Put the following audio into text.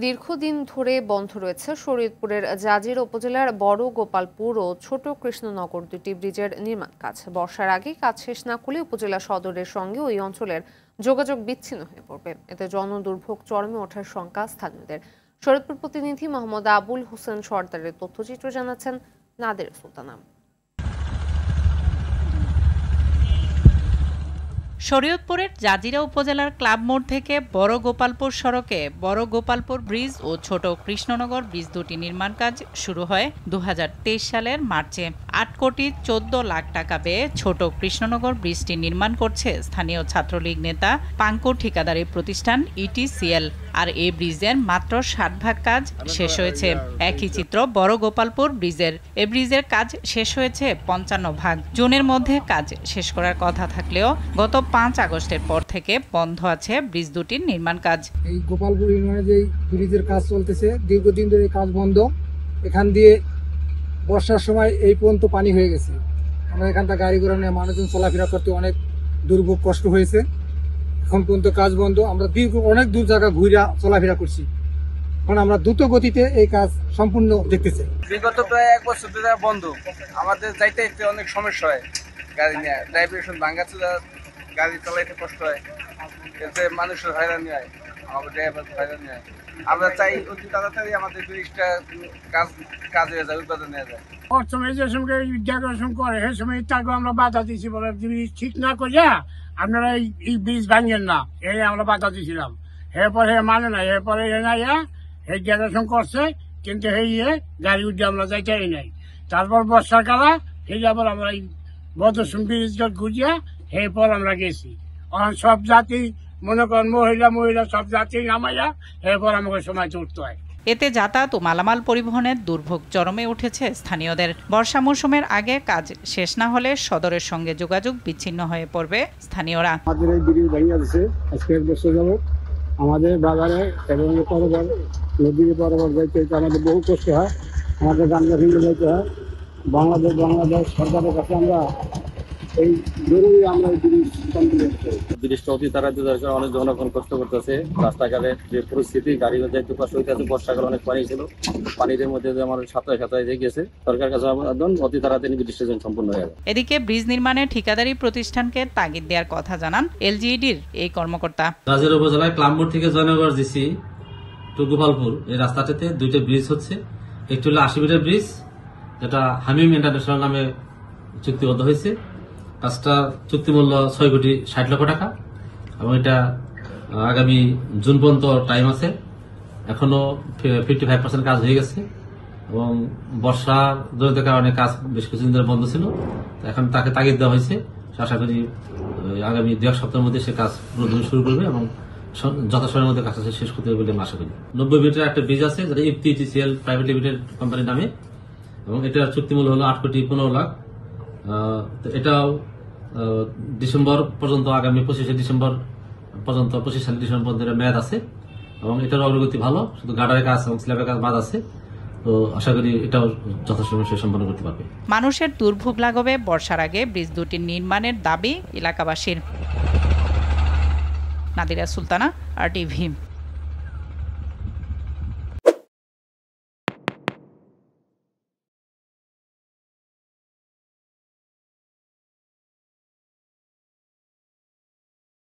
দীর্ঘদিন ধরে বন্ধ রয়েছে শরীয়তপুরের জাজিরা উপজেলার বড় গোপালপুর ও ছোট কৃষ্ণনগর দুটি ব্রিজের নির্মাণ কাজ। বর্ষার আগে কাজ শেষ না করলে উপজেলা সদরের সঙ্গে ওই অঞ্চলের যোগাযোগ বিচ্ছিন্ন হয়ে পড়বে। এতে জনদুর্ভোগ চরমে ওঠার শঙ্কা স্থানীয়দের। শরীয়তপুর প্রতিনিধি মোহাম্মদ আবুল হোসেন সর্দারের তথ্যচিত্র জানাচ্ছেন নাদের সুলতানা। শরীয়তপুরের জাজিরা উপজেলার ক্লাব মোড় থেকে বড় গোপালপুর সড়কে বড় গোপালপুর ব্রিজ ও ছোট কৃষ্ণনগর ব্রিজ দুটি নির্মাণ কাজ শুরু হয় 2023 সালের মার্চে। 8 কোটি 14 লাখ টাকা ব্যয়ে ছোট কৃষ্ণনগর ব্রিজটি নির্মাণ করছে স্থানীয় ছাত্রলীগ নেতা পাঙ্কু ঠিকাদারি প্রতিষ্ঠান ইটিসিএল। আর এই ব্রিজের মাত্র 60 ভাগ কাজ শেষ হয়েছে। একই চিত্র বড় গোপালপুর ব্রিজের। এই ব্রিজের কাজ শেষ হয়েছে 55 ভাগ। জুনের মধ্যে কাজ শেষ করার কথা থাকলেও গত 5 আগস্টের পর থেকে বন্ধ আছে ব্রিজ দুটির নির্মাণ কাজ। এই গোপালপুর ইউনিয়নে যে ব্রিজের কাজ চলতেছে, দীর্ঘদিন ধরে কাজ বন্ধ। এখান দিয়ে বর্ষার সময় এই পর্যন্ত পানি হয়ে গেছে। আমরা এখানটা গাড়ি ঘোড়া নিয়ে মানুষজন চলাফেরা করতে অনেক দুর্ভোগ কষ্ট হয়েছে। এখন পর্যন্ত কাজ বন্ধ। আমরা অনেক দূর জায়গা ঘুরে চলাফেরা করছি। এখন আমরা দ্রুত গতিতে এই কাজ সম্পূর্ণ দেখতেছি। বিগত প্রায় 1 বছর ধরে বন্ধ। আমাদের যাইতে অনেক সমস্যা হয়, গাড়ি নিয়ে ড্রাইভারেশন ভাঙ্গাচুরা, গাড়ি চালাইতে কষ্ট হয়, এতে মানুষের হয়রানি হয়, আমাদের ড্রাইভার হয়রানি হয়। আমরা চাই অতি তাড়াতাড়ি আমাদের ব্রিজটা কাজ হয়ে যায়, উৎপাদন হয়ে যায়। প্রথমে যে সময় ডেকোরেশন করে সে সময় তাকে আমরা বাধা দিয়েছি, বলে ব্রিজ ঠিক না করিয়া আপনারা এই ব্রিজ ভাঙেন না, এই আমরা বাধা দিয়েছিলাম। এরপরে মানে না, এরপরে এই ডেকোরেশন করছে, কিন্তু এই গাড়ি উঠে আমরা যাইতেই নাই। তারপর বর্ষাকালা এই আবার আমরা এই বদসুম ব্রিজ ঘুরিয়া এরপর আমরা গেছি। সব জাতি মনে করেন মহিলা সব জাতি নামাইয়া এরপর আমাকে সময় উঠতে হয়। এতে যাতায়াত ও মালামাল পরিবহনের দুর্ভোগ চরমে উঠেছে স্থানীয়দের। বর্ষা মৌসুমের আগে কাজ শেষ না হলে সদরের সঙ্গে যোগাযোগ বিচ্ছিন্ন হয়ে পড়বে স্থানীয়রা। আমাদের এই ব্রিজ ভেঙে দিচ্ছে আজকে 1 বছর যাবত। আমাদের বাজারে এবং নদীর বরাবর যাইতে আমাদের বহু কষ্ট হয়, আমাদের গাঙ্গা ভিঙ্গে যাইতে হয়। বাংলাদেশ সরকারের কাছে আমরা এই জরুরি আমরা এই ব্রিজটা অতি তাড়াতাড়ি দরকার। অনেক জনগণ কষ্ট করতেছে, রাস্তাঘাটের যে পরিস্থিতি, গাড়ি যাইতে কষ্ট হইতেছে। বর্ষাকালে অনেক পানি ছিল, পানির মধ্যে আমার সাঁতরায় গেছে। সরকার কাছে আবেদন অতি তাড়াতাড়ি ব্রিজটা সম্পূর্ণ হয়ে যাবে। এদিকে ব্রিজ নির্মাণে ঠিকাদারি প্রতিষ্ঠানকে তাগিদ দেওয়ার কথা জানান এলজিইডির এই কর্মকর্তা। জাজিরা উপজেলায় ক্লাবমোড় থেকে জয়নগর জিসি টু গোপালপুর এই রাস্তাটিতে 2টা ব্রিজ হচ্ছে। একটি হলো 80 মিটার ব্রিজ, যেটা হামিম ইন্টারন্যাশনাল নামে চুক্তিবদ্ধ হয়েছে। কাজটা চুক্তি মূল্য 6 কোটি 60 লক্ষ টাকা এবং এটা আগামী জুন পর্যন্ত টাইম আছে। এখনো 55% কাজ হয়ে গেছে এবং বর্ষার জড়িত কারণে কাজ বেশ কিছুদিন ধরে বন্ধ ছিল। এখন তাকে তাগিদ দেওয়া হয়েছে, আশা করি আগামী 2 সপ্তাহের মধ্যে সে কাজ পুরোদমে শুরু করবে এবং যথাসময়ের মধ্যে কাজটা শেষ করতে হবে বলে আমি আশা করি। 90 মিটার একটা ব্রিজ আছে, যেটা ইটিসিএল প্রাইভেট লিমিটেড কোম্পানির নামে, এবং এটার চুক্তি মূল্য হলো 8 কোটি 15 লাখ। এটাও ডিসেম্বর পর্যন্ত, আগামী 25শে ডিসেম্বর পর্যন্ত, 25 সালের ডিসেম্বর পর্যন্ত মেয়াদ আছে এবং এটার অগ্রগতি ভালো। শুধু গার্ডারের কাজ এবং স্ল্যাবের কাজ বাদ আছে, তো আশা করি এটাও যথাসময়ে সে সম্পন্ন করতে পারবে। মানুষের দুর্ভোগ লাঘবে বর্ষার আগে ব্রিজ দুটির নির্মাণের দাবি এলাকাবাসীর। নাদিরা সুলতানা, RTV।